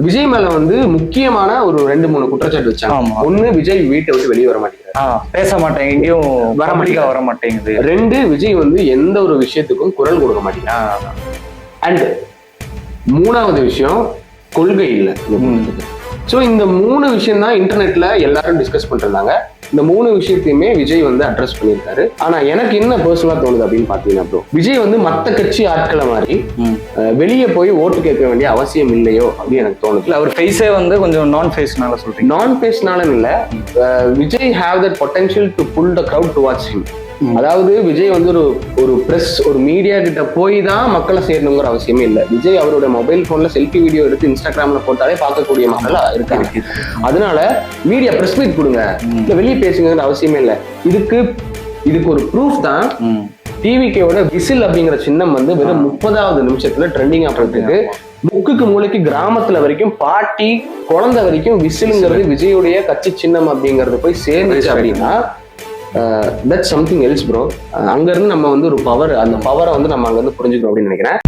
விஜய் மேல வந்து முக்கியமான ஒரு 2-3 குற்றச்சாட்டு வச்சாங்க. ஒண்ணு, விஜய் வீட்டை விட்டு வெளியே வர மாட்டேங்கிறாரு, பேச மாட்டேன், எங்கேயும் வர மாட்டேங்குது. 2, விஜய் வந்து எந்த ஒரு விஷயத்துக்கும் குரல் கொடுக்க மாட்டேங்கிறார். அண்ட் 3வது விஷயம், கொள்கை இல்லை. ஸோ இந்த 3 விஷயம் தான் இன்டர்நெட்ல எல்லாரும் டிஸ்கஸ் பண்ணிருந்தாங்க. இந்த 3 விஷயத்தையுமே விஜய் வந்து அட்ரஸ் பண்ணியிருக்காரு. ஆனா எனக்கு என்ன பர்சனலா தோணுது அப்படின்னு பாத்தீங்கன்னா ப்ரோ, விஜய் வந்து மத்த கட்சி ஆட்களை மாதிரி வெளியே போய் ஓட்டு கேட்க வேண்டிய அவசியம் இல்லையோ அப்படின்னு எனக்கு தோணுது. அவர் ஃபேஸே வந்து கொஞ்சம் நான் ஃபேஸ்னால சொல்றீங்க. நான் ஃபேஸ்னால இல்ல, Vijay have that potential to pull the crowd to watch him. அதாவது விஜய் வந்து ஒரு பிரஸ், ஒரு மீடியா கிட்ட போய் தான் மக்களை சேரணுங்கிற அவசியமே இல்லை. விஜய் அவரோட மொபைல் போன்ல செல்ஃபி வீடியோ எடுத்து இன்ஸ்டாகிராம்ல போட்டாலே பார்க்கக்கூடிய மக்களா இருக்காங்க. அதனால மீடியா பிரஸ் மீட் கொடுங்க, இல்ல வெளியே பேசுங்கிற அவசியமே இல்லை. இதுக்கு ஒரு ப்ரூஃப் தான் டிவிகேவோட விசில் அப்படிங்கிற சின்னம் வந்து வெறும் 30வது நிமிஷத்துல ட்ரெண்டிங் ஆகிறதுக்கு முக்குக்கு மூளைக்கு கிராமத்துல வரைக்கும் பாட்டி குழந்தை வரைக்கும் விசிலுங்கிறது விஜயோடைய கட்சி சின்னம் அப்படிங்கிறது போய் சேர்ந்துச்சு அப்படின்னா தட்ஸ் சம்திங் எல்ஸ் ப்ரோ. அங்க இருந்து நம்ம வந்து ஒரு பவர், அந்த பவரை வந்து நம்ம அங்க இருந்து புரிஞ்சுக்கணும் அப்படின்னு நினைக்கிறேன்.